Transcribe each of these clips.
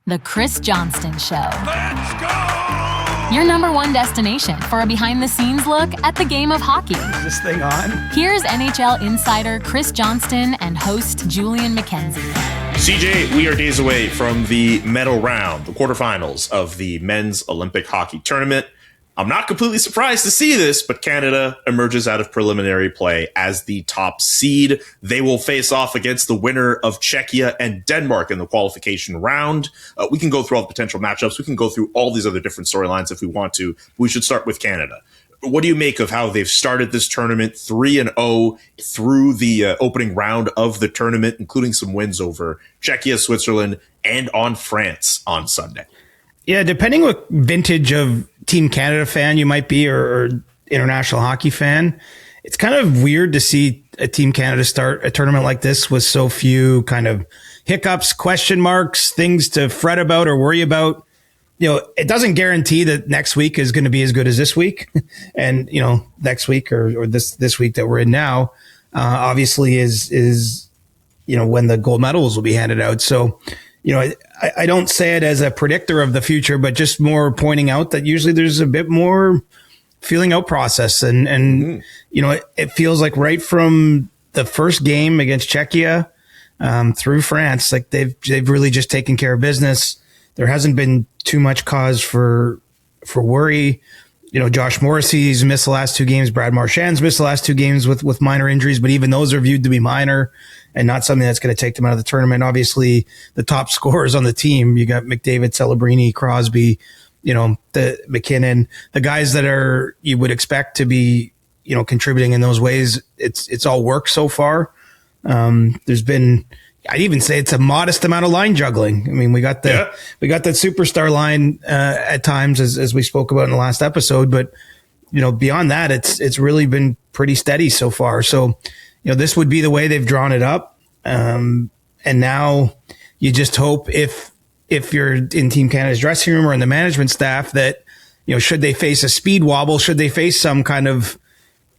The Chris Johnston Show. Let's go! Your number one destination for a behind-the-scenes look at the game of hockey. Is this thing on? Here's NHL insider Chris Johnston and host Julian McKenzie. CJ, we are days away from the medal round, the quarterfinals of the men's Olympic hockey tournament. I'm not completely surprised to see this, but Canada emerges out of preliminary play as the top seed. They will face off against the winner of Czechia and Denmark in the qualification round. We can go through all the potential matchups. We can go through all these other different storylines if we want to. We should start with Canada. What do you make of how they've started this tournament 3-0 through the opening round of the tournament, including some wins over Czechia, Switzerland, and on France on Sunday? Yeah, depending what vintage of Team Canada fan you might be or international hockey fan, it's kind of weird to see a Team Canada start a tournament like this with so few kind of hiccups, question marks, things to fret about or worry about. You know, it doesn't guarantee that next week is going to be as good as this week. And, you know, next week or this week that we're in now, obviously is, you know, when the gold medals will be handed out. So, you know, I don't say it as a predictor of the future, but just more pointing out that usually there's a bit more feeling out process. And you know, it feels like right from the first game against Czechia through France, like they've really just taken care of business. There hasn't been too much cause for worry. You know, Josh Morrissey's missed the last two games. Brad Marchand's missed the last two games with minor injuries, but even those are viewed to be minor and not something that's going to take them out of the tournament. Obviously, the top scorers on the team, you got McDavid, Celebrini, Crosby, you know, the McKinnon, the guys that are you would expect to be, you know, contributing in those ways. It's all worked so far. There's been, I'd even say it's a modest amount of line juggling. I mean, we got that superstar line at times, as we spoke about in the last episode. But you know, beyond that, it's really been pretty steady so far. So, you know, this would be the way they've drawn it up. And now you just hope if you're in Team Canada's dressing room or in the management staff that, you know, should they face a speed wobble, should they face some kind of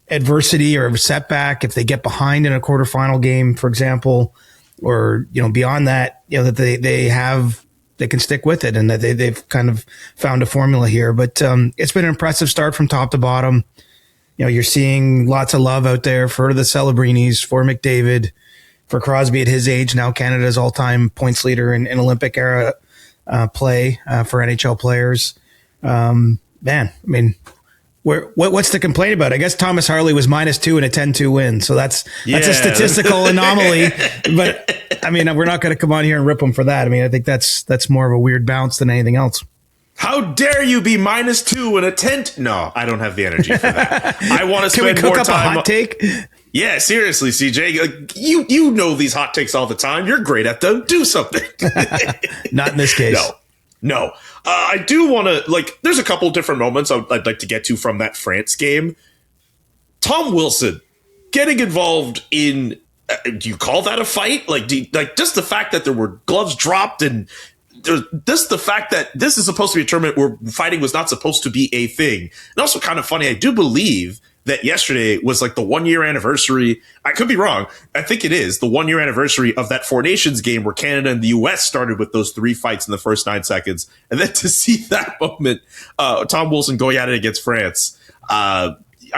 adversity or setback, if they get behind in a quarterfinal game, for example, or, you know, beyond that, you know, that they can stick with it and that they've kind of found a formula here. But it's been an impressive start from top to bottom. You know, you're seeing lots of love out there for the Celebrinis, for McDavid, for Crosby at his age, now Canada's all-time points leader in Olympic era play for NHL players. Man, I mean, what's to complain about? I guess Thomas Harley was -2 in a 10-2 win. So that's a statistical anomaly. But I mean, we're not going to come on here and rip him for that. I mean, I think that's more of a weird bounce than anything else. How dare you be -2 in a tent? No, I don't have the energy for that. I want to spend more time. Can we cook up a hot take? Yeah, seriously, CJ. Like, you know these hot takes all the time. You're great at them. Do something. Not in this case. No. I do want to, like, there's a couple different moments I'd like to get to from that France game. Tom Wilson getting involved in, do you call that a fight? Like, just the fact that there were gloves dropped and just the fact that this is supposed to be a tournament where fighting was not supposed to be a thing. And also kind of funny, I do believe that yesterday was like the 1-year anniversary. I could be wrong. I think it is the 1-year anniversary of that Four Nations game where Canada and the U.S. started with those 3 fights in the first 9 seconds. And then to see that moment, Tom Wilson going at it against France, I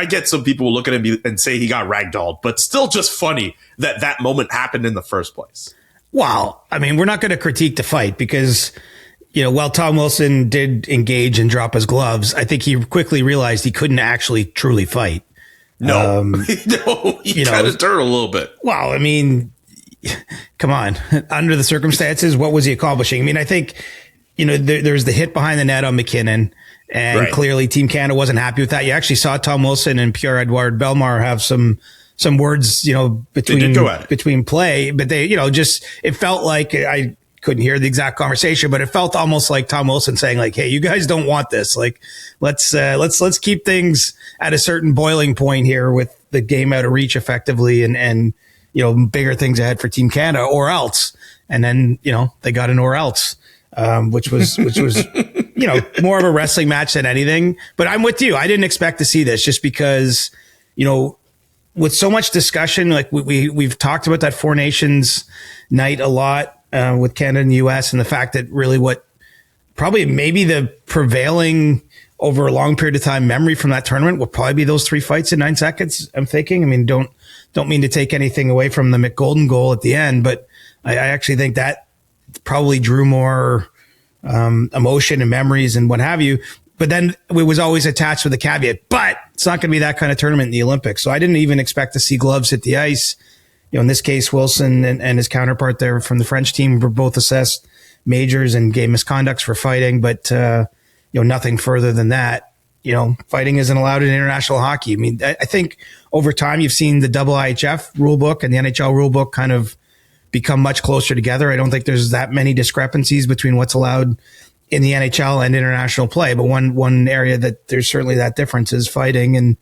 get some people will look at him and say he got ragdolled, but still just funny that moment happened in the first place. Well, I mean, we're not going to critique the fight because, you know, while Tom Wilson did engage and drop his gloves, I think he quickly realized he couldn't actually truly fight. No, he kind of turned a little bit. Well, I mean, come on. Under the circumstances, what was he accomplishing? I mean, I think, you know, there's the hit behind the net on McKinnon, and clearly Team Canada wasn't happy with that. You actually saw Tom Wilson and Pierre-Edouard Bellemare have some words, you know, between play, but they, you know, just, it felt like I couldn't hear the exact conversation, but it felt almost like Tom Wilson saying like, hey, you guys don't want this. Like, let's keep things at a certain boiling point here with the game out of reach effectively and, you know, bigger things ahead for Team Canada or else. And then, you know, they got an or else, which was, you know, more of a wrestling match than anything, but I'm with you. I didn't expect to see this just because, you know, with so much discussion, like we've talked about that Four Nations night a lot. with Canada and the U.S. and the fact that really maybe the prevailing over a long period of time memory from that tournament will probably be those 3 fights in 9 seconds. I'm thinking. I mean, don't mean to take anything away from the McGolden goal at the end, but I actually think that probably drew more emotion and memories and what have you. But then it was always attached with a caveat, but it's not going to be that kind of tournament in the Olympics. So I didn't even expect to see gloves hit the ice. In this case, Wilson and his counterpart there from the French team were both assessed majors and game misconducts for fighting, but nothing further than that. Fighting isn't allowed in international hockey. I mean, I think over time you've seen the IIHF rulebook and the NHL rulebook kind of become much closer together. I don't think there's that many discrepancies between what's allowed in the NHL and international play, but one area that there's certainly that difference is fighting. And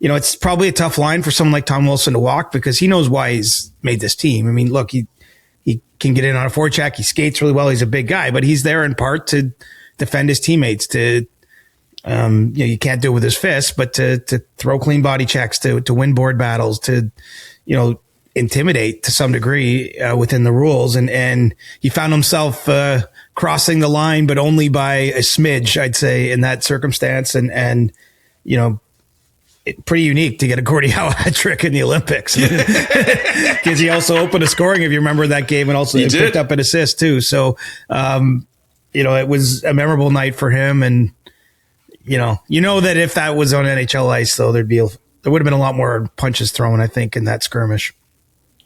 it's probably a tough line for someone like Tom Wilson to walk because he knows why he's made this team. I mean, look, he can get in on a forecheck. He skates really well. He's a big guy, but he's there in part to defend his teammates, to you can't do it with his fists, but to throw clean body checks, to win board battles, to intimidate to some degree within the rules. And he found himself crossing the line, but only by a smidge, I'd say, in that circumstance. And pretty unique to get a Gordie Howe hat trick in the Olympics because he also opened a scoring, if you remember that game, and also picked up an assist too. So, it was a memorable night for him. And, that if that was on NHL ice, though, there would have been a lot more punches thrown, I think, in that skirmish.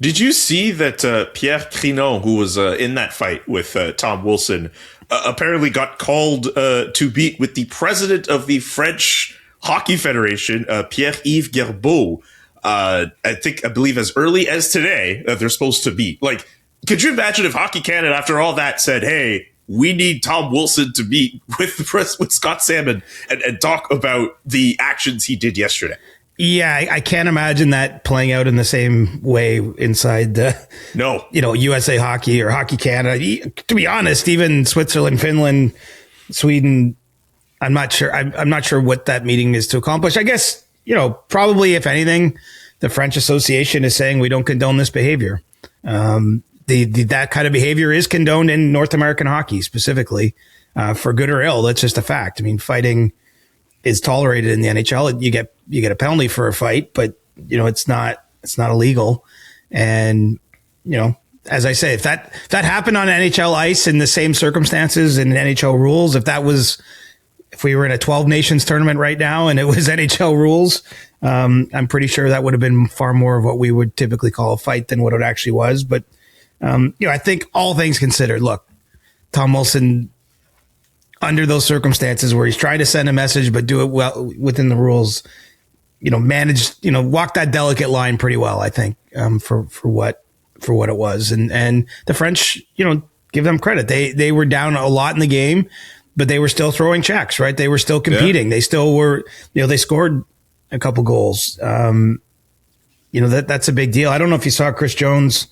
Did you see that Pierre Crinon, who was in that fight with Tom Wilson, apparently got called to meet with the president of the French Hockey Federation, Pierre-Yves Gerbeau, I believe as early as today, they're supposed to meet. Like, could you imagine if Hockey Canada, after all that, said, hey, we need Tom Wilson to meet with the press, with Scott Salmon and talk about the actions he did yesterday? Yeah, I can't imagine that playing out in the same way inside USA Hockey or Hockey Canada. To be honest, even Switzerland, Finland, Sweden, I'm not sure. I'm not sure what that meeting is to accomplish. I guess, probably if anything, the French Association is saying we don't condone this behavior. That kind of behavior is condoned in North American hockey specifically, for good or ill. That's just a fact. I mean, fighting is tolerated in the NHL. You get a penalty for a fight, but it's not illegal. And as I say, if that happened on NHL ice in the same circumstances and NHL rules, if we were in a 12 nations tournament right now and it was NHL rules, I'm pretty sure that would have been far more of what we would typically call a fight than what it actually was. But, I think all things considered, look, Tom Wilson, under those circumstances where he's trying to send a message, but do it well within the rules, walk that delicate line pretty well, I think, for what it was. And the French, give them credit. They were down a lot in the game, but they were still throwing checks, right? They were still competing. Yeah. They still were, they scored a couple goals. That's a big deal. I don't know if you saw Chris Jones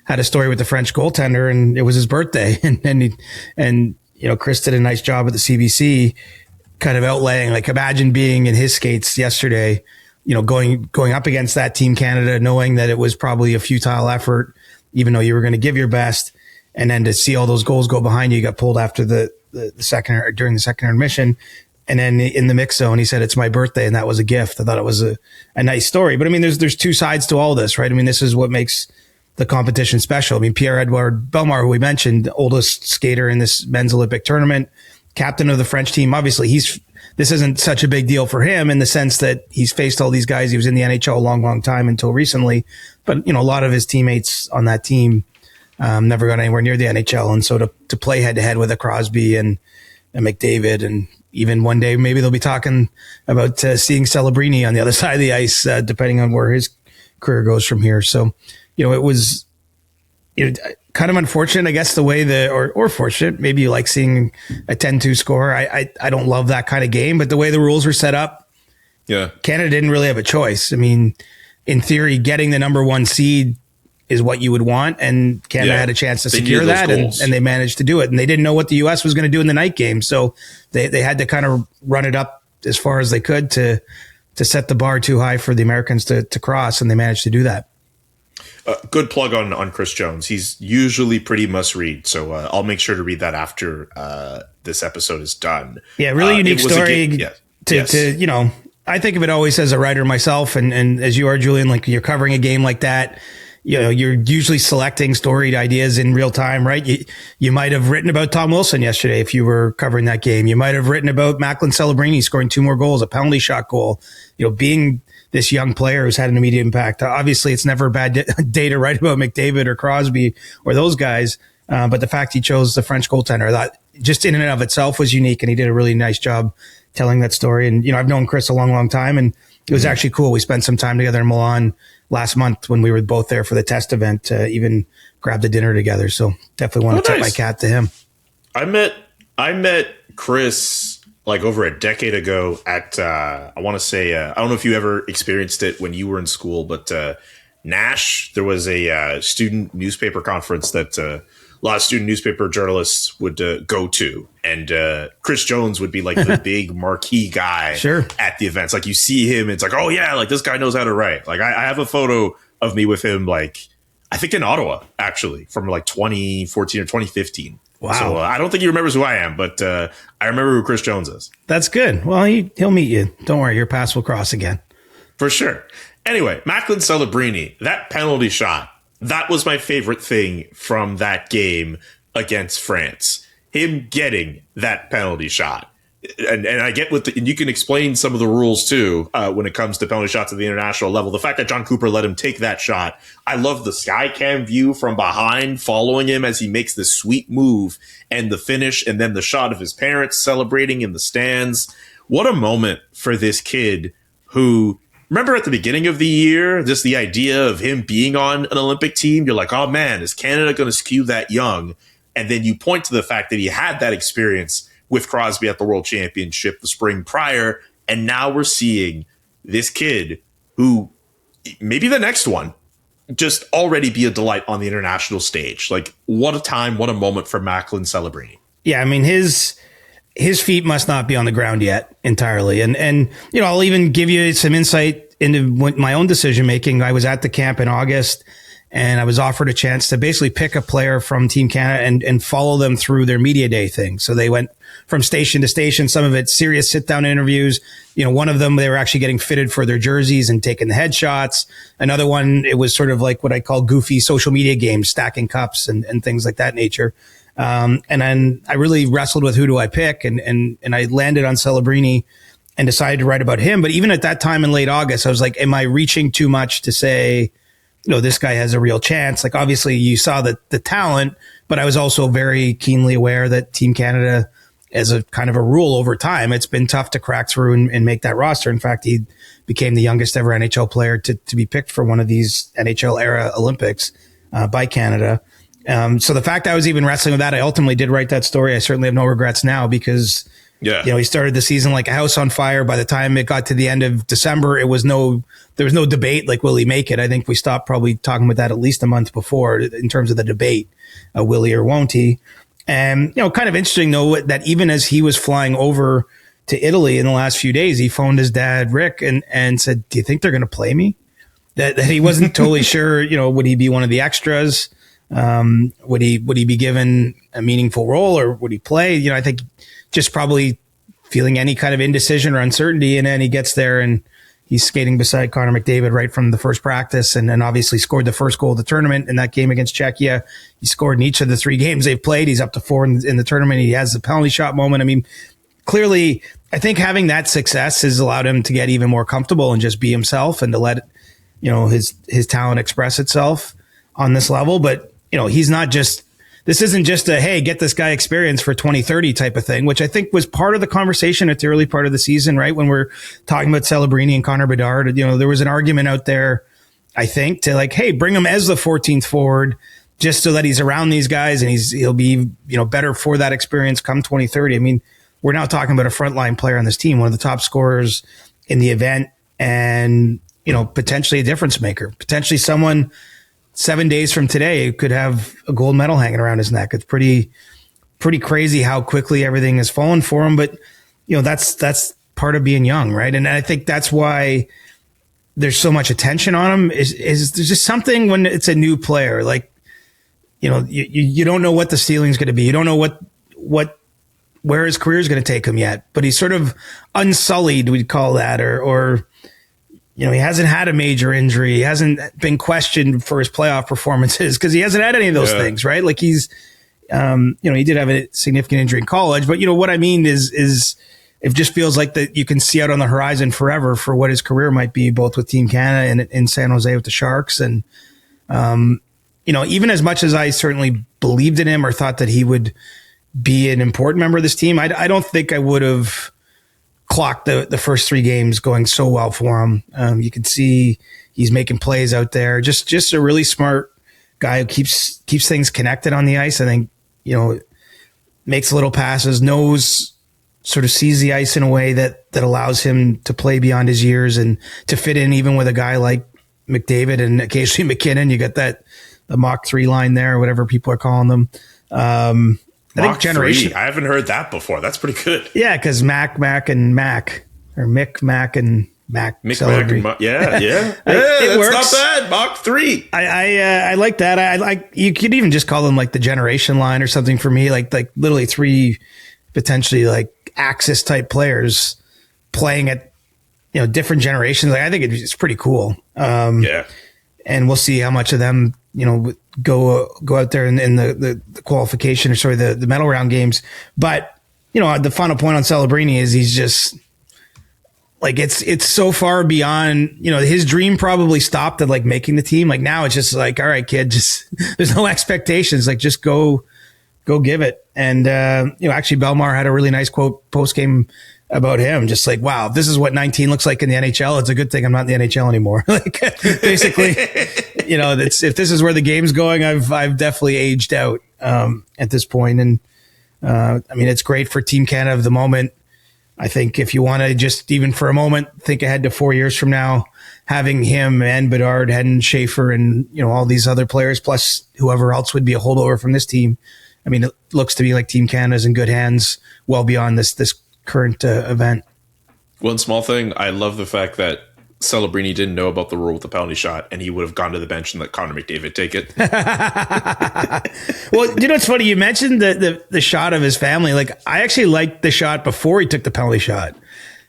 had a story with the French goaltender and it was his birthday. And Chris did a nice job at the CBC kind of outlaying, like, imagine being in his skates yesterday, going up against that Team Canada, knowing that it was probably a futile effort, even though you were going to give your best. And then to see all those goals go behind you got pulled after the second or during the second intermission. And then in the mix zone, he said, it's my birthday. And that was a gift. I thought it was a nice story, but I mean, there's two sides to all this, right? I mean, this is what makes the competition special. I mean, Pierre-Edouard Bellemare, who we mentioned, oldest skater in this men's Olympic tournament, captain of the French team. Obviously this isn't such a big deal for him in the sense that he's faced all these guys. He was in the NHL a long, long time until recently, but a lot of his teammates on that team, never got anywhere near the NHL. And so to play head to head with a Crosby and McDavid, and even one day, maybe they'll be talking about seeing Celebrini on the other side of the ice, depending on where his career goes from here. So, it was kind of unfortunate, I guess, the way or fortunate, maybe you like seeing a 10-2 score. I don't love that kind of game, but the way the rules were set up, Canada didn't really have a choice. I mean, in theory, getting the number one seed is what you would want, and Canada had a chance to secure that, and they managed to do it. And they didn't know what the U.S. was going to do in the night game, so they had to kind of run it up as far as they could to set the bar too high for the Americans to cross, and they managed to do that. Good plug on Chris Jones. He's usually pretty must read, so I'll make sure to read that after this episode is done. Yeah, really unique story. Yes. To I think of it always as a writer myself, and as you are, Julian, like you're covering a game like that. You're usually selecting storied ideas in real time, right? You might have written about Tom Wilson yesterday if you were covering that game. You might have written about Macklin Celebrini scoring 2 more goals, a penalty shot goal. Being this young player who's had an immediate impact. Obviously, it's never a bad day to write about McDavid or Crosby or those guys. But the fact he chose the French goaltender, that just in and of itself was unique, and he did a really nice job telling that story. And, I've known Chris a long, long time, and it was actually cool. We spent some time together in Milan last month when we were both there for the test event, even grabbed a dinner together. So definitely want to tip my cap to him. I met Chris like over a decade ago at, I want to say, I don't know if you ever experienced it when you were in school, but Nash, there was a student newspaper conference that a lot of student newspaper journalists would go to. And Chris Jones would be like the big marquee guy at the events. Like you see him, it's like, oh yeah, like this guy knows how to write. Like I have a photo of me with him, like I think in Ottawa, actually, from like 2014 or 2015. Wow. So I don't think he remembers who I am, but I remember who Chris Jones is. That's good. Well, he'll meet you. Don't worry, your paths will cross again. For sure. Anyway, Macklin Celebrini, that penalty shot, that was my favorite thing from that game against France. Him getting that penalty shot. And I get and you can explain some of the rules too when it comes to penalty shots at the international level. The fact that John Cooper let him take that shot. I love the sky cam view from behind following him as he makes this sweet move and the finish, and then the shot of his parents celebrating in the stands. What a moment for this kid who, remember at the beginning of the year, just the idea of him being on an Olympic team, you're like, oh man, is Canada going to skew that young? And then you point to the fact that he had that experience with Crosby at the World Championship the spring prior, and now we're seeing this kid who, maybe the next one, just already be a delight on the international stage. Like, what a time, what a moment for Macklin Celebrini. Yeah, I mean, his feet must not be on the ground yet entirely. And I'll even give you some insight into my own decision making. I was at the camp in August, and I was offered a chance to basically pick a player from Team Canada and follow them through their media day thing. So they went from station to station, some of it serious sit down interviews. One of them, they were actually getting fitted for their jerseys and taking the headshots. Another one, it was sort of like what I call goofy social media games, stacking cups and things like that nature. And then I really wrestled with who do I pick, and I landed on Celebrini and decided to write about him. But even at that time in late August, I was like, am I reaching too much to say, this guy has a real chance? Like, obviously you saw the talent, but I was also very keenly aware that Team Canada, as a kind of a rule over time, it's been tough to crack through and make that roster. In fact, he became the youngest ever NHL player to be picked for one of these NHL era Olympics by Canada. So the fact I was even wrestling with that, I ultimately did write that story. I certainly have no regrets now because, he started the season like a house on fire. By the time it got to the end of December, there was no debate, like, will he make it? I think we stopped probably talking about that at least a month before in terms of the debate, will he or won't he? And, kind of interesting though, that even as he was flying over to Italy in the last few days, he phoned his dad, Rick, and said, do you think they're going to play me? That he wasn't totally sure, would he be one of the extras? Would he be given a meaningful role, or would he play? I think just probably feeling any kind of indecision or uncertainty. And then he gets there and he's skating beside Connor McDavid right from the first practice, and then obviously scored the first goal of the tournament in that game against Czechia. He scored in each of the 3 games they've played. He's up to 4 in the tournament. He has the penalty shot moment. I mean, clearly, I think having that success has allowed him to get even more comfortable and just be himself and to let, his talent express itself on this level. But, he's not just, this isn't just a, hey, get this guy experience for 2030 type of thing, which I think was part of the conversation at the early part of the season, right? When we're talking about Celebrini and Connor Bedard, there was an argument out there, I think, to like, hey, bring him as the 14th forward just so that he's around these guys and he'll be, better for that experience come 2030. I mean, we're now talking about a frontline player on this team, one of the top scorers in the event, and, potentially a difference maker, potentially someone 7 days from today could have a gold medal hanging around his neck. It's pretty crazy how quickly everything has fallen for him. But, that's part of being young, right? And I think that's why there's so much attention on him is there's just something when it's a new player, like, you don't know what the ceiling's going to be. You don't know where his career is going to take him yet, but he's sort of unsullied, we'd call that, or he hasn't had a major injury. He hasn't been questioned for his playoff performances because he hasn't had any of those things, right? Like he's, he did have a significant injury in college, but what I mean is it just feels like that you can see out on the horizon forever for what his career might be, both with Team Canada and in San Jose with the Sharks. And, even as much as I certainly believed in him or thought that he would be an important member of this team, I don't think I would have clocked the first 3 games going so well for him. You can see he's making plays out there. Just a really smart guy who keeps things connected on the ice. I think, makes little passes, sort of sees the ice in a way that allows him to play beyond his years and to fit in even with a guy like McDavid and occasionally McKinnon. You got the Mach 3 line there, whatever people are calling them. I think generation. 3. I haven't heard that before. That's pretty good. Yeah, because Mac, and Mac, or Mick, Mac, and Mac. Mick, Mac, and yeah. It works. Not bad. Mach 3. I like that. I like, you could even just call them like the generation line or something for me, like literally 3 potentially like Axis type players playing at different generations. Like I think it's pretty cool. And we'll see how much of them go out there in the qualification, or sorry, the medal round games. But the final point on Celebrini is he's just like it's so far beyond. His dream probably stopped at like making the team. Like now it's just like, all right, kid, just there's no expectations. Like just go give it. And actually Belmar had a really nice quote post game about him, just like, wow, if this is what 19 looks like in the NHL, it's a good thing I'm not in the NHL anymore. Like basically, if this is where the game's going, I've definitely aged out at this point. And it's great for Team Canada of the moment. I think if you want to just even for a moment think ahead to 4 years from now, having him and Bedard and Schaefer and all these other players plus whoever else would be a holdover from this team, it looks to be like Team Canada's in good hands well beyond this current event. One small thing, I love the fact that Celebrini didn't know about the rule with the penalty shot, and he would have gone to the bench and let Connor McDavid take it. Well, it's funny, you mentioned the shot of his family. Like I actually liked the shot before he took the penalty shot.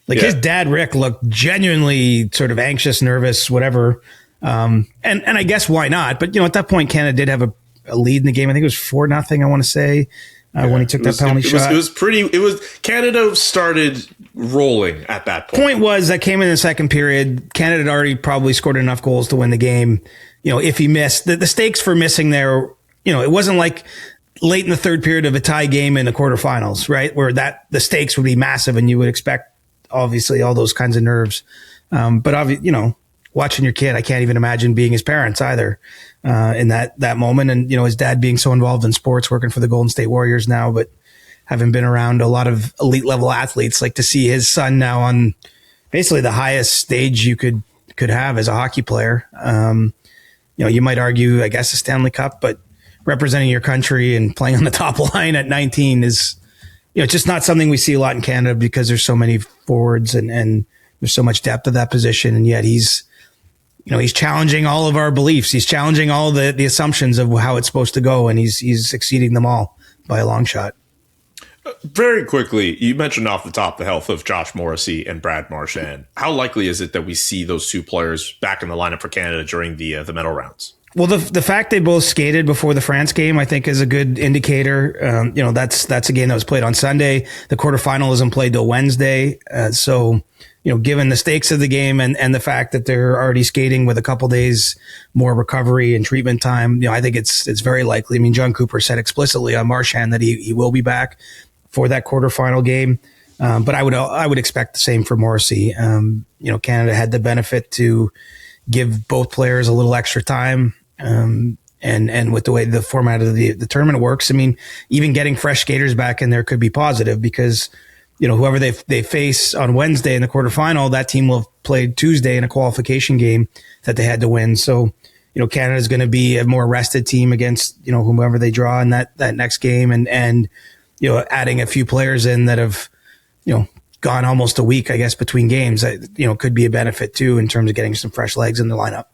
Like his dad Rick looked genuinely sort of anxious, nervous, whatever. And I guess why not? But at that point Canada did have a lead in the game. I think it was 4-0, I want to say. When he took that penalty shot. It was Canada started rolling at that point. Point was that came in the second period. Canada had already probably scored enough goals to win the game. If he missed, the stakes for missing there, it wasn't like late in the third period of a tie game in the quarterfinals, right? Where the stakes would be massive and you would expect obviously all those kinds of nerves. But obviously, watching your kid, I can't even imagine being his parents either. In that moment. And, his dad being so involved in sports, working for the Golden State Warriors now, but having been around a lot of elite level athletes, like to see his son now on basically the highest stage you could have as a hockey player. You might argue, I guess, a Stanley Cup, but representing your country and playing on the top line at 19 is, just not something we see a lot in Canada because there's so many forwards and there's so much depth of that position. And yet he's challenging all of our beliefs. He's challenging all the assumptions of how it's supposed to go, and he's exceeding them all by a long shot. Very quickly, you mentioned off the top the health of Josh Morrissey and Brad Marchand. How likely is it that we see those 2 players back in the lineup for Canada during the medal rounds? Well, the fact they both skated before the France game, I think, is a good indicator. That's a game that was played on Sunday. The quarterfinal isn't played till Wednesday, so. Given the stakes of the game and the fact that they're already skating with a couple days more recovery and treatment time, I think it's very likely. John Cooper said explicitly on Marchand that he will be back for that quarterfinal game. But I would expect the same for Morrissey. Canada had the benefit to give both players a little extra time. And with the way the format of the tournament works, even getting fresh skaters back in there could be positive because whoever they face on Wednesday in the quarterfinal, that team will have played Tuesday in a qualification game that they had to win. So, Canada is going to be a more rested team against, whomever they draw in that next game and adding a few players in that have, gone almost a week, I guess, between games, could be a benefit too in terms of getting some fresh legs in the lineup.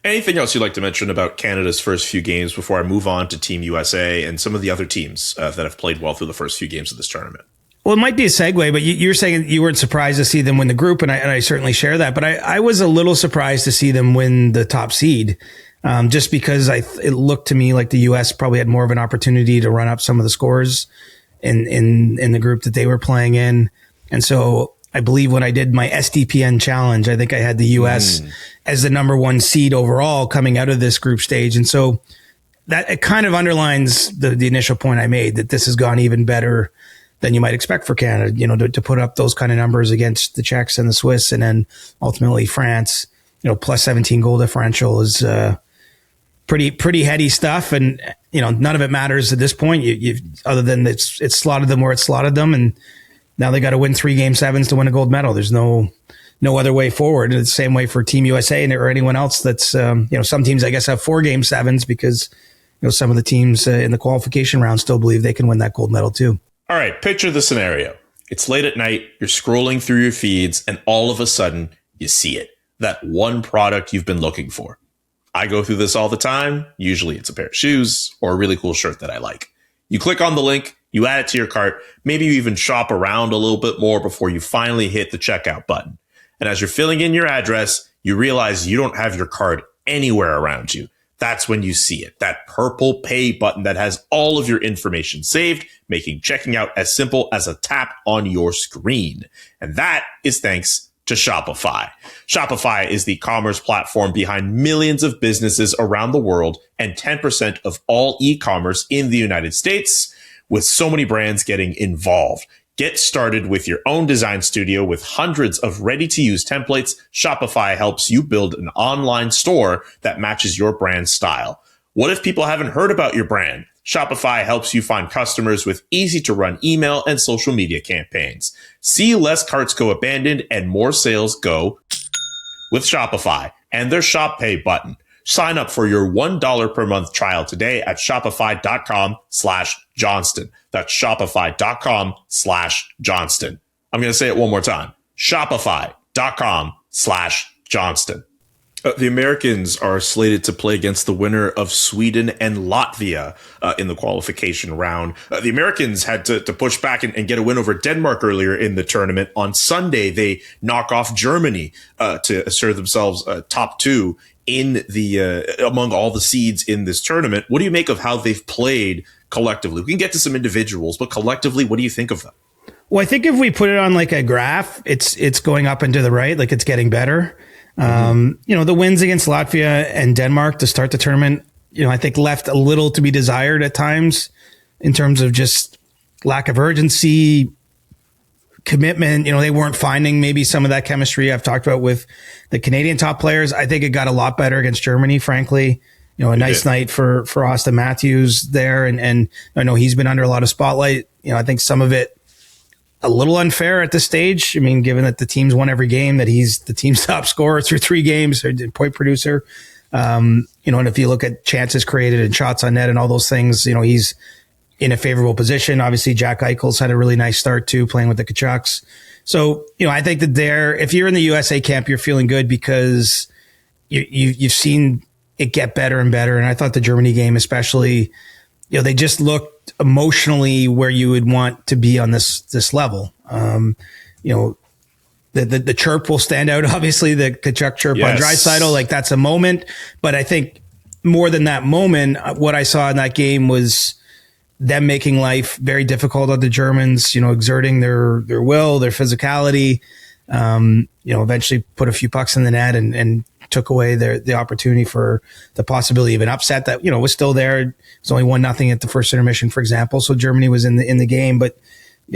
Anything else you'd like to mention about Canada's first few games before I move on to Team USA and some of the other teams that have played well through the first few games of this tournament? Well, it might be a segue, but you're saying you weren't surprised to see them win the group, and I certainly share that. But I was a little surprised to see them win the top seed, just because it looked to me like the U.S. probably had more of an opportunity to run up some of the scores in the group that they were playing in. And so I believe when I did my SDPN challenge, I think I had the U.S. as the number one seed overall coming out of this group stage. And so that it kind of underlines the initial point I made, that this has gone even better than you might expect for Canada, to put up those kind of numbers against the Czechs and the Swiss, and then ultimately France, plus 17 goal differential is pretty heady stuff. And, none of it matters at this point, other than it's slotted them where it slotted them. And now they got to win 3 Game 7s to win a gold medal. There's no other way forward. It's the same way for Team USA or anyone else that's, some teams, I guess, have 4 Game 7s because, some of the teams in the qualification round still believe they can win that gold medal too. All right, picture the scenario. It's late at night, you're scrolling through your feeds, and all of a sudden, you see it. That one product you've been looking for. I go through this all the time. Usually it's a pair of shoes or a really cool shirt that I like. You click on the link, you add it to your cart, maybe you even shop around a little bit more before you finally hit the checkout button. And as you're filling in your address, you realize you don't have your card anywhere around you. That's when you see it, that purple pay button that has all of your information saved, making checking out as simple as a tap on your screen. And that is thanks to Shopify. Shopify is the commerce platform behind millions of businesses around the world and 10% of all e-commerce in the United States, with so many brands getting involved. Get started with your own design studio with hundreds of ready-to-use templates. Shopify helps you build an online store that matches your brand style. What if people haven't heard about your brand? Shopify helps you find customers with easy-to-run email and social media campaigns. See less carts go abandoned and more sales go with Shopify and their Shop Pay button. Sign up for your $1 per month trial today at shopify.com/Johnston. That's shopify.com/Johnston. I'm going to say it one more time. Shopify.com/Johnston. The Americans are slated to play against the winner of Sweden and Latvia in the qualification round. The Americans had to push back and get a win over Denmark earlier in the tournament. On Sunday, they knock off Germany to assert themselves top 2 in the among all the seeds in this tournament. What do you make of how they've played collectively? We can get to some individuals, but collectively, what do you think of them? Well, I think if we put it on like a graph, it's going up and to the right, like it's getting better. The wins against Latvia and Denmark to start the tournament, I think left a little to be desired at times in terms of just lack of urgency, commitment. They weren't finding maybe some of that chemistry I've talked about with the Canadian top players. I think it got a lot better against Germany, frankly. A nice night for Auston Matthews there. And I know he's been under a lot of spotlight. I think some of it a little unfair at this stage. I mean, given that the team's won every game, that he's the team's top scorer through 3 games, or point producer. And if you look at chances created and shots on net and all those things, he's in a favorable position. Obviously, Jack Eichel's had a really nice start too, playing with the Tkachuks. So, I think that if you're in the USA camp, you're feeling good because you've seen it get better and better. And I thought the Germany game, especially, they just looked emotionally where you would want to be on this level. The chirp will stand out. Obviously, the Tkachuk chirp on Draisaitl, like that's a moment. But I think more than that moment, what I saw in that game was them making life very difficult on the Germans. Exerting their will, their physicality. Eventually put a few pucks in the net and took away the opportunity for the possibility of an upset that, was still there. It was only 1-0 at the first intermission, for example. So Germany was in the game, but,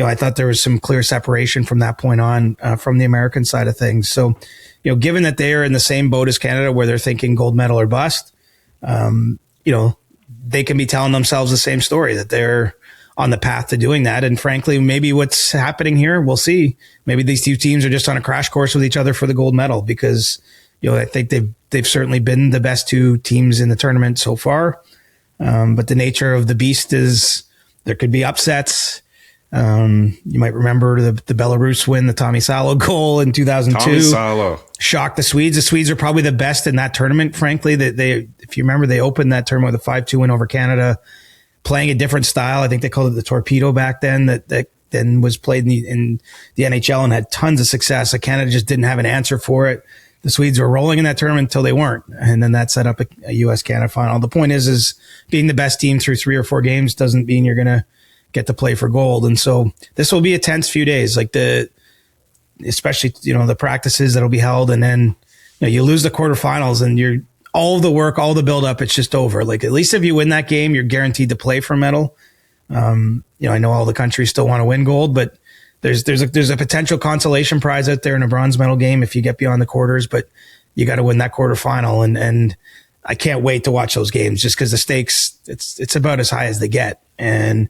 I thought there was some clear separation from that point on, from the American side of things. So, given that they're in the same boat as Canada where they're thinking gold medal or bust, they can be telling themselves the same story, that they're on the path to doing that. And frankly, maybe what's happening here, we'll see. Maybe these two teams are just on a crash course with each other for the gold medal because, I think they've certainly been the best 2 teams in the tournament so far. But the nature of the beast is there could be upsets. You might remember the Belarus win, the Tommy Salo goal in 2002. Tommy Salo shocked the Swedes. The Swedes are probably the best in that tournament, frankly. If you remember, they opened that tournament with a 5-2 win over Canada, playing a different style. I think they called it the torpedo back then, that then was played in the NHL and had tons of success. Canada just didn't have an answer for it. The Swedes were rolling in that tournament until they weren't. And then that set up a U.S.-Canada final. The point is being the best team through 3 or 4 games doesn't mean you're going to get to play for gold. And so this will be a tense few days, especially, the practices that'll be held. And then, you lose the quarterfinals and all the work, all the buildup, it's just over. At least if you win that game, you're guaranteed to play for a medal. I know all the countries still want to win gold, but there's a potential consolation prize out there in a bronze medal game if you get beyond the quarters, but you got to win that quarterfinal. And I can't wait to watch those games just because the stakes, it's about as high as they get. And,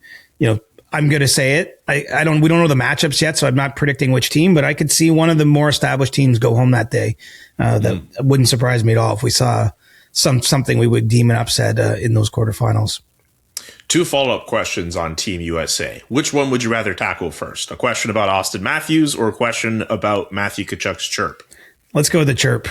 I'm going to say it. We don't know the matchups yet, so I'm not predicting which team, but I could see one of the more established teams go home that day. That wouldn't surprise me at all if we saw something we would deem an upset in those quarterfinals. 2 follow-up questions on Team USA. Which one would you rather tackle first? A question about Auston Matthews or a question about Matthew Tkachuk's chirp? Let's go with the chirp.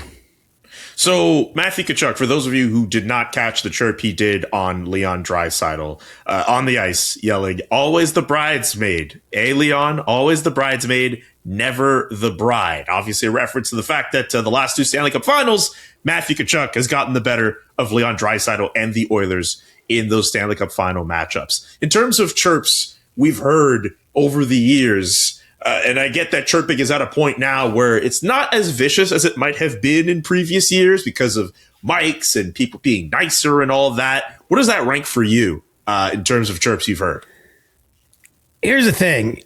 So Matthew Tkachuk, for those of you who did not catch the chirp he did on Leon Draisaitl on the ice, yelling, "Always the bridesmaid. Leon, always the bridesmaid, never the bride." Obviously a reference to the fact that the last 2 Stanley Cup finals, Matthew Tkachuk has gotten the better of Leon Draisaitl and the Oilers in those Stanley Cup final matchups. In terms of chirps we've heard over the years, and I get that chirping is at a point now where it's not as vicious as it might have been in previous years because of mics and people being nicer and all of that. What does that rank for you in terms of chirps you've heard? Here's the thing.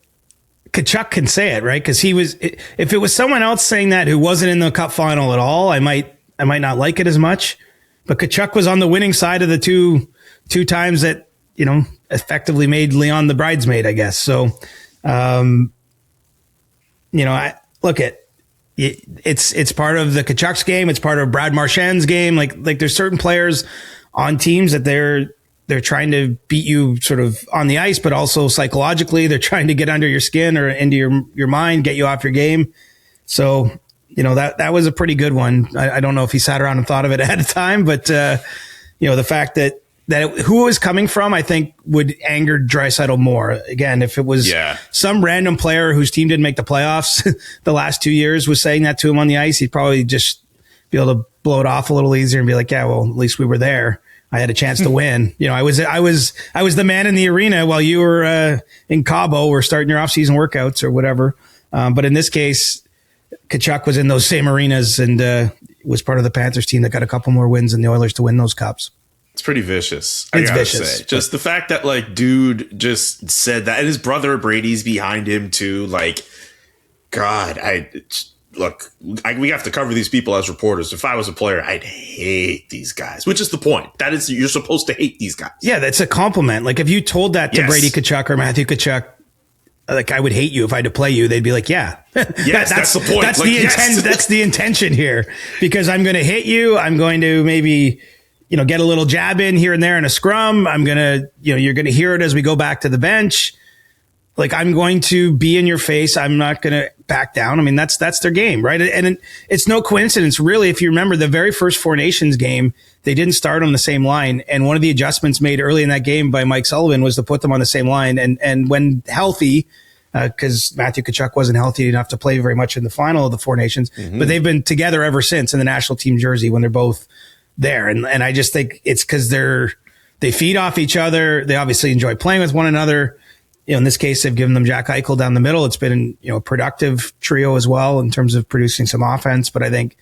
Tkachuk can say it, right? Because if it was someone else saying that who wasn't in the cup final at all, I might not like it as much. But Tkachuk was on the winning side of the two times that, effectively made Leon the bridesmaid, I guess. So, it's part of the Tkachuk's game. It's part of Brad Marchand's game. Like there's certain players on teams that they're trying to beat you sort of on the ice, but also psychologically, they're trying to get under your skin or into your mind, get you off your game. So, that was a pretty good one. I don't know if he sat around and thought of it ahead of time, but, the fact that who it was coming from, I think would anger Draisaitl more. Again, if it was some random player whose team didn't make the playoffs the last 2 years was saying that to him on the ice, he'd probably just be able to blow it off a little easier and be like, yeah, well, at least we were there. I had a chance to win. I was the man in the arena while you were in Cabo or starting your off-season workouts or whatever. But in this case, Tkachuk was in those same arenas and was part of the Panthers team that got a couple more wins than the Oilers to win those cups. It's pretty vicious. It's vicious. Just the fact that dude just said that, and his brother Brady's behind him too. God, we have to cover these people as reporters. If I was a player, I'd hate these guys, which is the point. That is, you're supposed to hate these guys. Yeah, that's a compliment. If you told that to Brady Tkachuk or Matthew Tkachuk, I would hate you if I had to play you, they'd be like, yeah, yes, that's the point. That's that's the intention here, because I'm going to hit you. I'm going to maybe, get a little jab in here and there in a scrum. I'm going to, you're going to hear it as we go back to the bench. I'm going to be in your face. I'm not going to back down. I mean, that's their game, right? And it's no coincidence, really. If you remember the very first Four Nations game, they didn't start on the same line. And one of the adjustments made early in that game by Mike Sullivan was to put them on the same line. And when healthy, because Matthew Tkachuk wasn't healthy enough to play very much in the final of the Four Nations, but they've been together ever since in the national team jersey when they're both there. And I just think it's because they feed off each other. They obviously enjoy playing with one another. In this case, they've given them Jack Eichel down the middle. It's been, a productive trio as well in terms of producing some offense. But I think,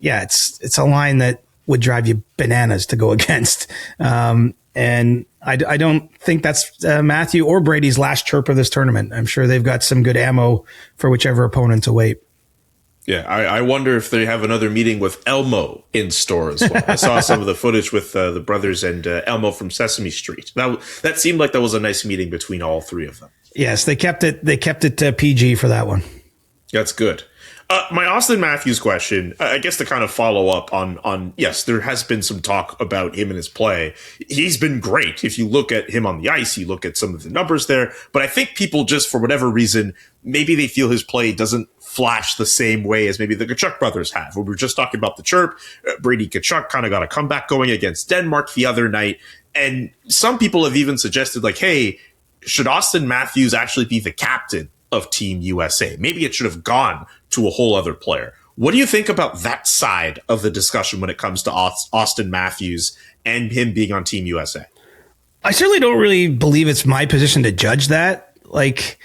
it's a line that would drive you bananas to go against. And I don't think that's Matthew or Brady's last chirp of this tournament. I'm sure they've got some good ammo for whichever opponent to wait. Yeah, I wonder if they have another meeting with Elmo in store as well. I saw some of the footage with the brothers and Elmo from Sesame Street. That seemed like that was a nice meeting between all 3 of them. Yes, they kept it PG for that one. That's good. My Auston Matthews question, I guess to kind of follow up on yes, there has been some talk about him and his play. He's been great. If you look at him on the ice, you look at some of the numbers there, but I think people just, for whatever reason, maybe they feel his play doesn't flash the same way as maybe the Tkachuk brothers have. We were just talking about the chirp. Brady Tkachuk kind of got a comeback going against Denmark the other night. And some people have even suggested, like, hey, should Auston Matthews actually be the captain of Team USA? Maybe it should have gone to a whole other player. What do you think about that side of the discussion when it comes to Auston Matthews and him being on Team USA? I certainly don't really believe it's my position to judge that. Like,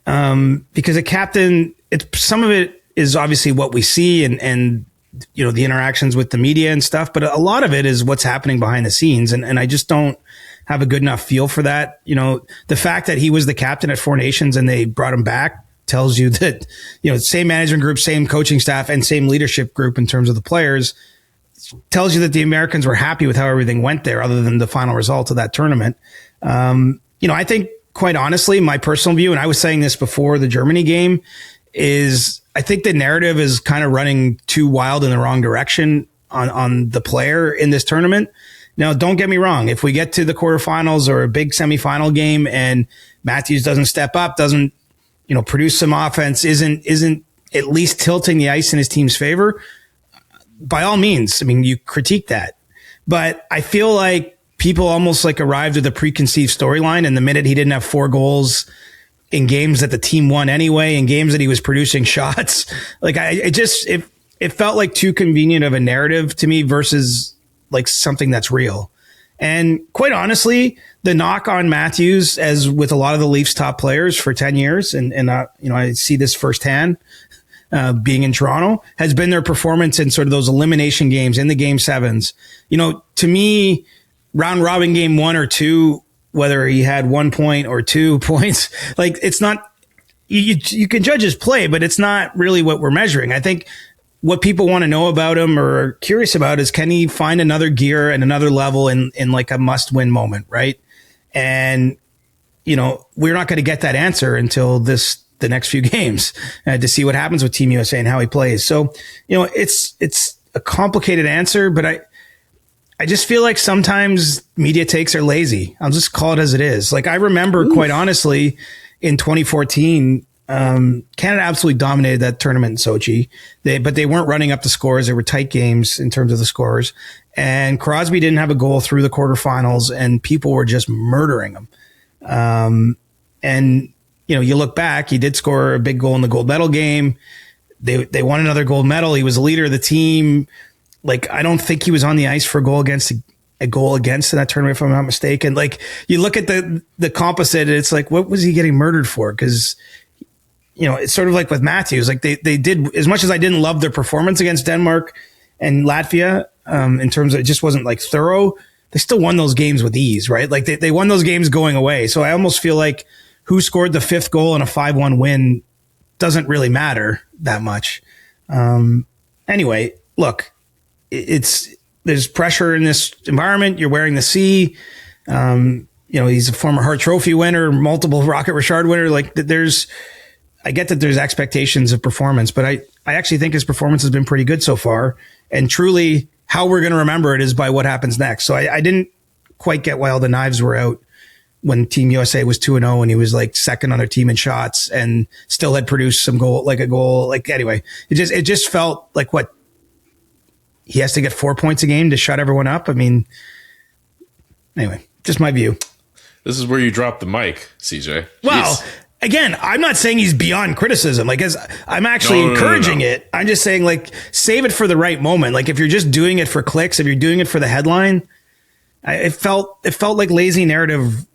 because a captain, some of it is obviously what we see and you know, the interactions with the media and stuff, but a lot of it is what's happening behind the scenes. And I just don't have a good enough feel for that. You know, the fact that he was the captain at Four Nations and they brought him back tells you that, you know, same management group, same coaching staff, and same leadership group in terms of the players, tells you that the Americans were happy with how everything went there, other than the final result of that tournament. You know, I think, quite honestly, my personal view, and I was saying this before the Germany game, is I think the narrative is kind of running too wild in the wrong direction on the player in this tournament. Now, don't get me wrong. If we get to the quarterfinals or a big semifinal game and Matthews doesn't step up, doesn't, you know, produce some offense, isn't at least tilting the ice in his team's favor, by all means, I mean, you critique that. But I feel like people almost like arrived at a preconceived storyline, and the minute he didn't have 4 goals in games that the team won anyway, in games that he was producing shots, like it felt like too convenient of a narrative to me versus like something that's real. And quite honestly, the knock on Matthews, as with a lot of the Leafs top players for 10 years, and you know, I see this firsthand, being in Toronto, has been their performance in sort of those elimination games in the game 7s. You know, to me, round robin game 1 or 2, whether he had 1 point or 2 points, like, it's not, you can judge his play, but it's not really what we're measuring. I think what people want to know about him or are curious about is, can he find another gear and another level in like a must win moment, right? And, you know, we're not going to get that answer until the next few games to see what happens with Team USA and how he plays. So, you know, it's a complicated answer, but I just feel like sometimes media takes are lazy. I'll just call it as it is. Like, I remember, quite honestly, in 2014, Canada absolutely dominated that tournament in Sochi. But they weren't running up the scores. They were tight games in terms of the scores. And Crosby didn't have a goal through the quarterfinals, and people were just murdering him. And, you know, you look back, he did score a big goal in the gold medal game. They won another gold medal. He was the leader of the team. Like, I don't think he was on the ice for a goal against in that tournament, if I'm not mistaken. Like, you look at the composite, it's like, what was he getting murdered for? Because, you know, it's sort of like with Matthews. Like, they did, as much as I didn't love their performance against Denmark and Latvia, in terms of, it just wasn't like thorough, they still won those games with ease, right? Like, they won those games going away. So I almost feel like who scored the 5th goal in a 5-1 win doesn't really matter that much. Anyway, look, there's pressure in this environment. You're wearing the C. You know, he's a former Hart Trophy winner, multiple Rocket Richard winner. Like, I get that there's expectations of performance, but I actually think his performance has been pretty good so far. And truly, how we're going to remember it is by what happens next. So I didn't quite get why all the knives were out when Team USA was 2-0 and he was like second on their team in shots and still had produced some goal. Like, anyway, it just felt like, what, he has to get 4 points a game to shut everyone up. I mean, anyway, just my view. This is where you drop the mic, CJ. Well, again, I'm not saying he's beyond criticism. Like, as I'm actually encouraging it. I'm just saying, like, save it for the right moment. Like, if you're just doing it for clicks, if you're doing it for the headline, it felt like lazy narrative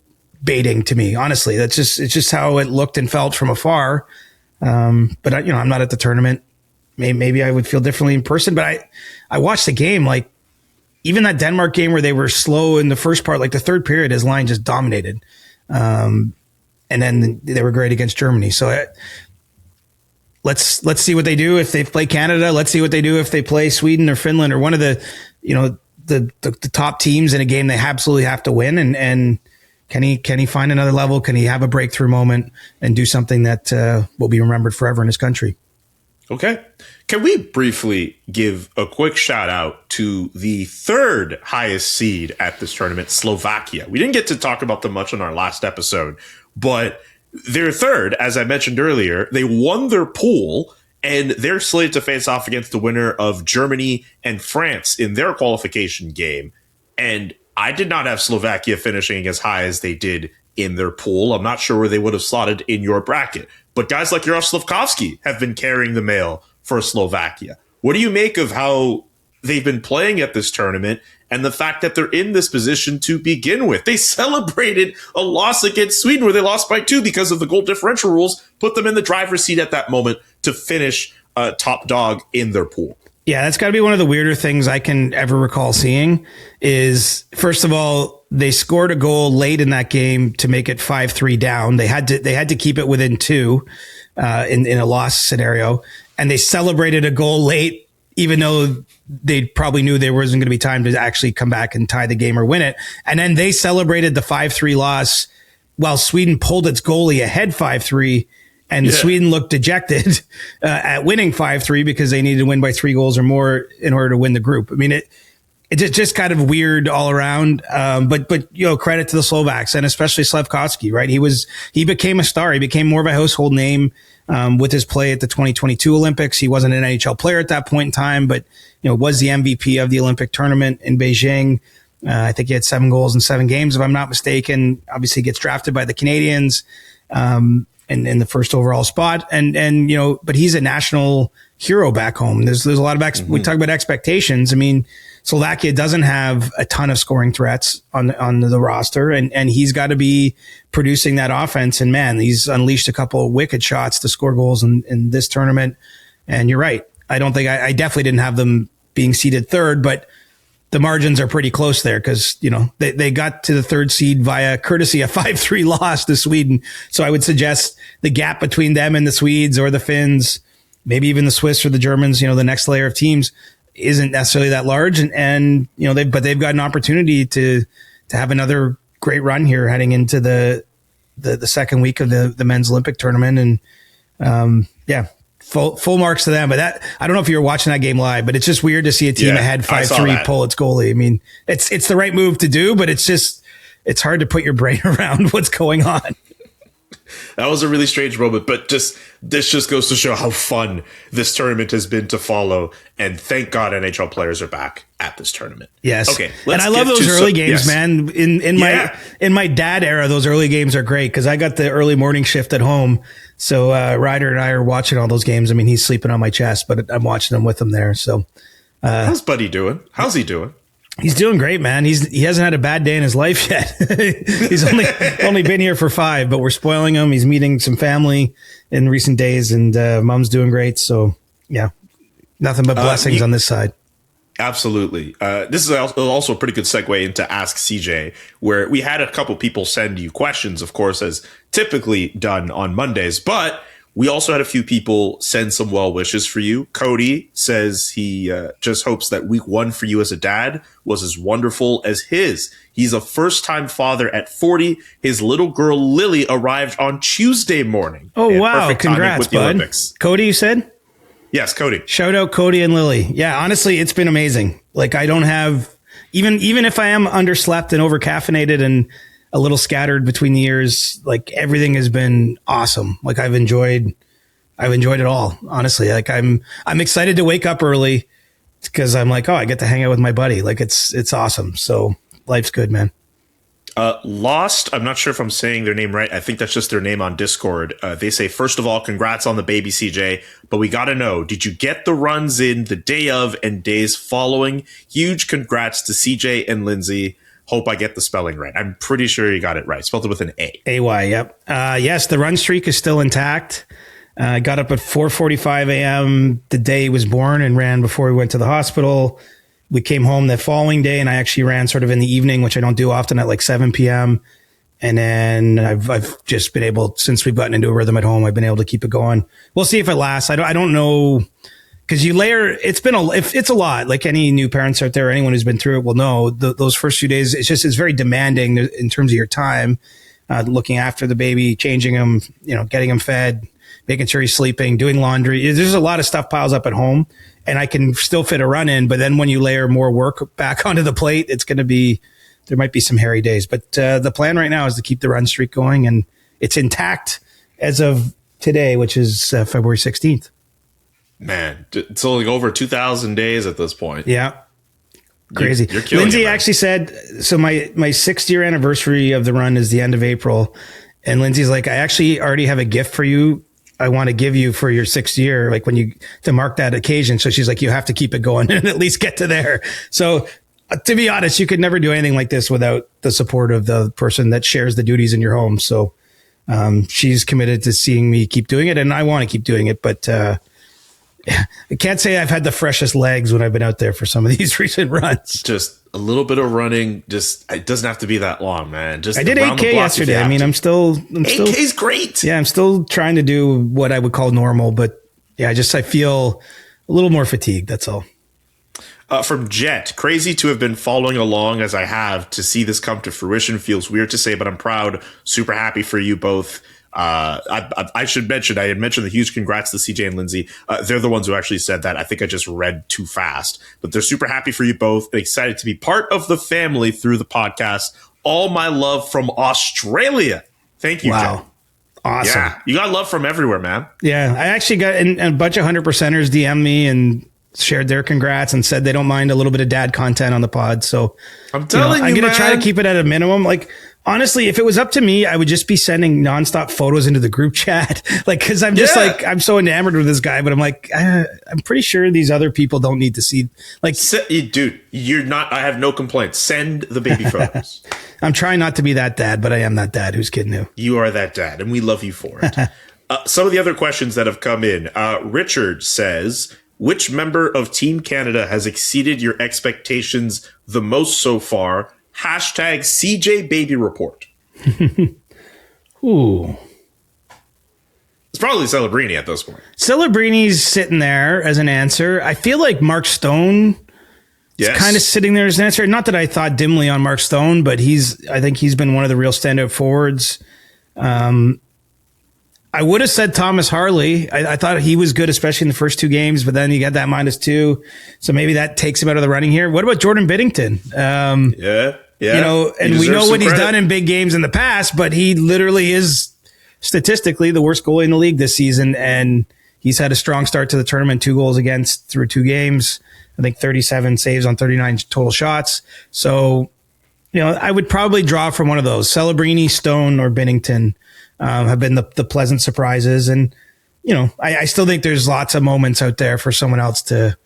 baiting to me. Honestly, it's just how it looked and felt from afar. But I'm not at the tournament. Maybe I would feel differently in person. But I watched the game. Like, even that Denmark game where they were slow in the first part, like the third period, his line just dominated. And then they were great against Germany. So let's see what they do if they play Canada. Let's see what they do if they play Sweden or Finland or one of the, the top teams in a game they absolutely have to win. And can he find another level? Can he have a breakthrough moment and do something that will be remembered forever in his country? Okay. Can we briefly give a quick shout out to the third highest seed at this tournament, Slovakia? We didn't get to talk about them much on our last episode, but they're third, as I mentioned earlier. They won their pool, and they're slated to face off against the winner of Germany and France in their qualification game. And I did not have Slovakia finishing as high as they did in their pool. I'm not sure where they would have slotted in your bracket. But guys like Jaroslav Slavkovsky have been carrying the mail for Slovakia. What do you make of how they've been playing at this tournament and the fact that they're in this position to begin with? They celebrated a loss against Sweden where they lost by 2 because of the goal differential rules, put them in the driver's seat at that moment to finish top dog in their pool. Yeah, that's got to be one of the weirder things I can ever recall seeing is, first of all, they scored a goal late in that game to make it 5-3 down. They had to keep it within 2 in a loss scenario. And they celebrated a goal late, even though they probably knew there wasn't going to be time to actually come back and tie the game or win it. And then they celebrated the 5-3 loss while Sweden pulled its goalie ahead 5-3. And Sweden looked dejected at winning 5-3 because they needed to win by 3 goals or more in order to win the group. I mean, it's just kind of weird all around. But credit to the Slovaks and especially Slavkovsky, right? He became a star. He became more of a household name with his play at the 2022 Olympics. He wasn't an NHL player at that point in time, but was the MVP of the Olympic tournament in Beijing. I think he had 7 goals in 7 games, if I'm not mistaken. Obviously, gets drafted by the Canadiens. In the first overall spot. But he's a national hero back home. There's a lot of, we talk about expectations. I mean, Slovakia doesn't have a ton of scoring threats on the roster, and he's got to be producing that offense. And man, he's unleashed a couple of wicked shots to score goals in this tournament. And you're right. I don't think I definitely didn't have them being seeded third, but the margins are pretty close there because, they got to the third seed via courtesy of 5-3 loss to Sweden. So I would suggest the gap between them and the Swedes or the Finns, maybe even the Swiss or the Germans, the next layer of teams isn't necessarily that large. And they've got an opportunity to have another great run here heading into the second week of the men's Olympic tournament. And, Full marks to them, but I don't know if you were watching that game live, but it's just weird to see a team ahead 5-3 pull its goalie. I mean, it's the right move to do, but it's hard to put your brain around what's going on. That was a really strange moment, but this just goes to show how fun this tournament has been to follow. And thank God NHL players are back at this tournament. Yes. Okay. And I love those early games, man. In my dad era, those early games are great because I got the early morning shift at home. So Ryder and I are watching all those games. I mean, he's sleeping on my chest, but I'm watching them with him there. So how's Buddy doing? How's he doing? He's doing great, man. He hasn't had a bad day in his life yet. He's only been here for 5, but we're spoiling him. He's meeting some family in recent days, and mom's doing great. So yeah, nothing but blessings on this side. Absolutely. This is also a pretty good segue into Ask CJ, where we had a couple people send you questions, of course, as typically done on Mondays, but we also had a few people send some well wishes for you. Cody says he just hopes that week 1 for you as a dad was as wonderful as his. He's a first-time father at 40. His little girl, Lily, arrived on Tuesday morning. Oh, wow. Congrats, bud. Olympics. Cody, you said? Yes, Cody. Shout out Cody and Lily. Yeah, honestly, it's been amazing. Like, I don't have, even if I am underslept and over-caffeinated and a little scattered between the years, like everything has been awesome. Like I've enjoyed it all, honestly. Like I'm excited to wake up early because I'm like, oh, I get to hang out with my buddy. Like it's awesome. So life's good, man. Lost. I'm not sure if I'm saying their name right. I think that's just their name on Discord. They say, first of all, congrats on the baby, CJ, but we got to know, did you get the runs in the day of and days following? Huge congrats to CJ and Lindsay. Hope I get the spelling right. I'm pretty sure you got it right. Spelled it with an A. A-Y, yep. Yes, the run streak is still intact. I got up at 4:45 a.m. the day he was born and ran before we went to the hospital. We came home the following day, and I actually ran sort of in the evening, which I don't do often, at like 7 p.m. And then I've just been able, since we've gotten into a rhythm at home, I've been able to keep it going. We'll see if it lasts. I don't know, because it's a lot. Like any new parents out there, anyone who's been through it will know those first few days. It's very demanding in terms of your time, looking after the baby, changing him, getting him fed, making sure he's sleeping, doing laundry. There's a lot of stuff piles up at home, and I can still fit a run in. But then when you layer more work back onto the plate, there might be some hairy days. But the plan right now is to keep the run streak going, and it's intact as of today, which is February 16th. Man, it's only over 2,000 days at this point. Yeah. Crazy. You're killing Lindsay it, man. actually said, so my 6th-year anniversary of the run is the end of April. And Lindsay's like, I actually already have a gift for you. I want to give you for your 6th year, like to mark that occasion. So she's like, you have to keep it going and at least get to there. So to be honest, you could never do anything like this without the support of the person that shares the duties in your home. So she's committed to seeing me keep doing it, and I want to keep doing it. But I can't say I've had the freshest legs when I've been out there for some of these recent runs. Just a little bit of running. It doesn't have to be that long, man. Just I did 8K yesterday. I mean, I'm still 8K is great. Yeah, I'm still trying to do what I would call normal, but yeah, I feel a little more fatigued. That's all. From Jet, crazy to have been following along as I have to see this come to fruition. Feels weird to say, but I'm proud. Super happy for you both. I should mention, I had mentioned the huge congrats to CJ and Lindsay. They're the ones who actually said that. I think I just read too fast, but they're super happy for you both and excited to be part of the family through the podcast. All my love from Australia. Thank you, Wow. Jet. Awesome. Yeah, you got love from everywhere, man. Yeah, I actually got a bunch of 100%ers DM me and shared their congrats and said they don't mind a little bit of dad content on the pod. So I'm telling you, I'm going to man. try to keep it at a minimum. Like, honestly, if it was up to me, I would just be sending nonstop photos into the group chat. Like, cause I'm just I'm so enamored with this guy, but I'm like, I'm pretty sure these other people don't need to see, like, Dude, you're not, I have no complaints. Send the baby photos. I'm trying not to be that dad, but I am that dad who's kidding who. You are that dad, and we love you for it. Some of the other questions that have come in. Richard says, which member of Team Canada has exceeded your expectations the most so far? Hashtag CJ Baby Report. Ooh. It's probably Celebrini at this point. Celebrini's sitting there as an answer. I feel like Mark Stone is kind of sitting there as an answer. Not that I thought dimly on Mark Stone, but I think he's been one of the real standout forwards. I would have said Thomas Harley. I thought he was good, especially in the first 2 games, but then you got that -2. So maybe that takes him out of the running here. What about Jordan Biddington? Yeah. And we know what he's done in big games in the past, but he literally is statistically the worst goalie in the league this season. And he's had a strong start to the tournament, 2 goals against through 2 games. I think 37 saves on 39 total shots. So, I would probably draw from one of those. Celebrini, Stone, or Binnington have been the pleasant surprises. And, I still think there's lots of moments out there for someone else to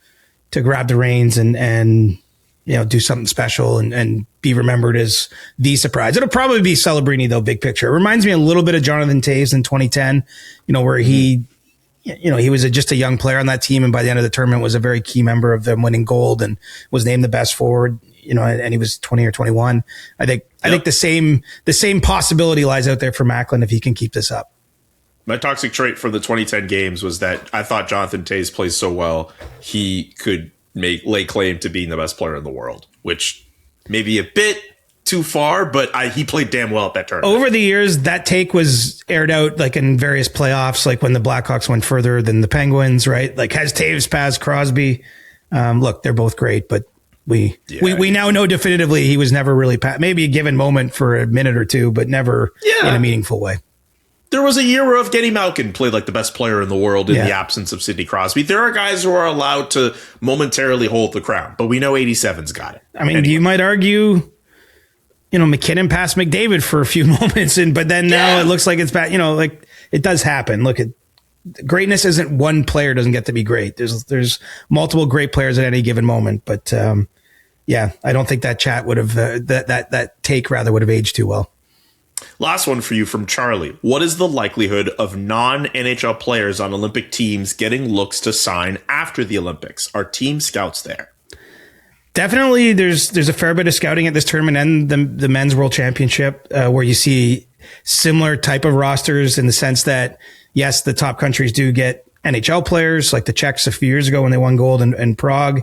grab the reins and do something special and be remembered as the surprise. It'll probably be Celebrini, though, big picture. It reminds me a little bit of Jonathan Toews in 2010, where he was just a young player on that team. And by the end of the tournament was a very key member of them winning gold and was named the best forward, and he was 20 or 21. I think the same possibility lies out there for Macklin if he can keep this up. My toxic trait for the 2010 games was that I thought Jonathan Toews plays so well, he could lay claim to being the best player in the world, which may be a bit too far, but he played damn well at that tournament. Over the years, that take was aired out like in various playoffs, like when the Blackhawks went further than the Penguins, right? Like, has Toews passed Crosby? Look, they're both great, but we now know definitively he was never really maybe a given moment for a minute or 2, but never in a meaningful way. There was a year where Evgeny Malkin played like the best player in the world in the absence of Sidney Crosby. There are guys who are allowed to momentarily hold the crown, but we know 87's got it. I mean, you might argue, McKinnon passed McDavid for a few moments, but then now it looks like it's bad. Like, it does happen. Look, greatness isn't one player doesn't get to be great. There's multiple great players at any given moment, but I don't think that chat would have that take rather would have aged too well. Last one for you from Charlie. What is the likelihood of non-NHL players on Olympic teams getting looks to sign after the Olympics? Are team scouts there? Definitely, there's a fair bit of scouting at this tournament and the men's world championship where you see similar type of rosters in the sense that, yes, the top countries do get NHL players like the Czechs a few years ago when they won gold in Prague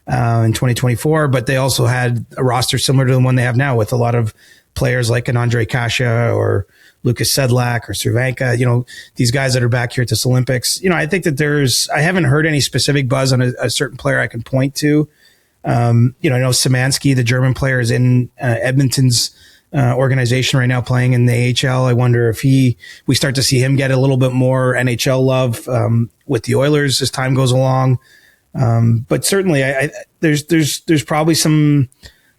in 2024, but they also had a roster similar to the one they have now with a lot of players like an Andre Kasha or Lucas Sedlak or Cervenka, these guys that are back here at this Olympics. I think that I haven't heard any specific buzz on a certain player I can point to. I know Szymanski, the German player, is in Edmonton's organization right now playing in the AHL. I wonder if we start to see him get a little bit more NHL love with the Oilers as time goes along. But certainly there's probably some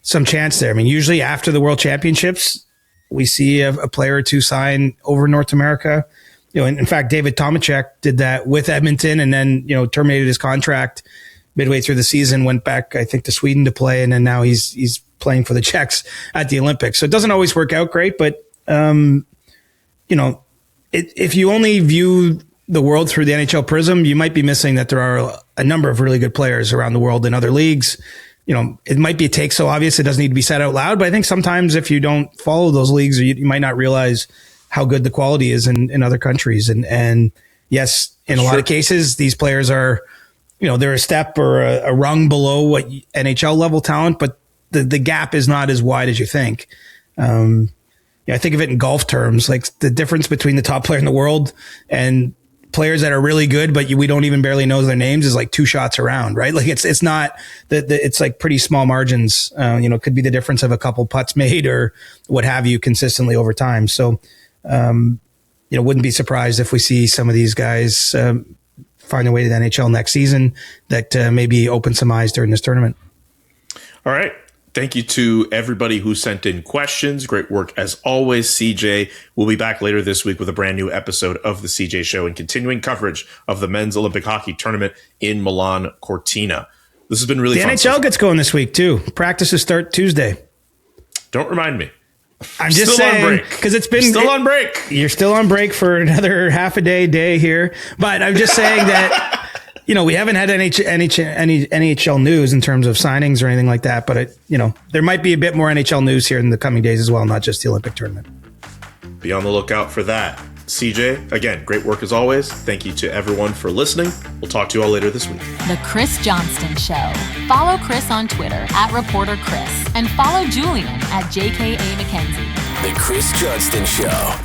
chance there. I mean, usually after the World Championships, we see a player or two sign over North America. In fact, David Tomacek did that with Edmonton and then, terminated his contract midway through the season, went back, I think, to Sweden to play. And then now he's playing for the Czechs at the Olympics. So it doesn't always work out great, but, if you only view the world through the NHL prism, you might be missing that there are a number of really good players around the world in other leagues. It might be a take so obvious it doesn't need to be said out loud, but I think sometimes if you don't follow those leagues, you might not realize how good the quality is in other countries. And yes, in a lot of cases, these players are, they're a step or a rung below what NHL level talent, but the gap is not as wide as you think. I think of it in golf terms, like the difference between the top player in the world and players that are really good, but we don't even barely know their names is like 2 shots around, right? Like it's not that it's like pretty small margins. It could be the difference of a couple putts made or what have you consistently over time. So, wouldn't be surprised if we see some of these guys find their way to the NHL next season that maybe open some eyes during this tournament. All right. Thank you to everybody who sent in questions. Great work as always, CJ. We'll be back later this week with a brand new episode of the CJ Show and continuing coverage of the men's Olympic hockey tournament in Milan Cortina. This has been really fun. The NHL gets going this week too. Practices start Tuesday. Don't remind me. I'm just saying because it's been still on break. You're still on break for another half a day here, but I'm just saying that. We haven't had any NHL news in terms of signings or anything like that, but there might be a bit more NHL news here in the coming days as well, not just the Olympic tournament. Be on the lookout for that. CJ, again, great work as always. Thank you to everyone for listening. We'll talk to you all later this week. The Chris Johnston Show. Follow Chris on Twitter @ReporterChris and follow Julian @JKA McKenzie. The Chris Johnston Show.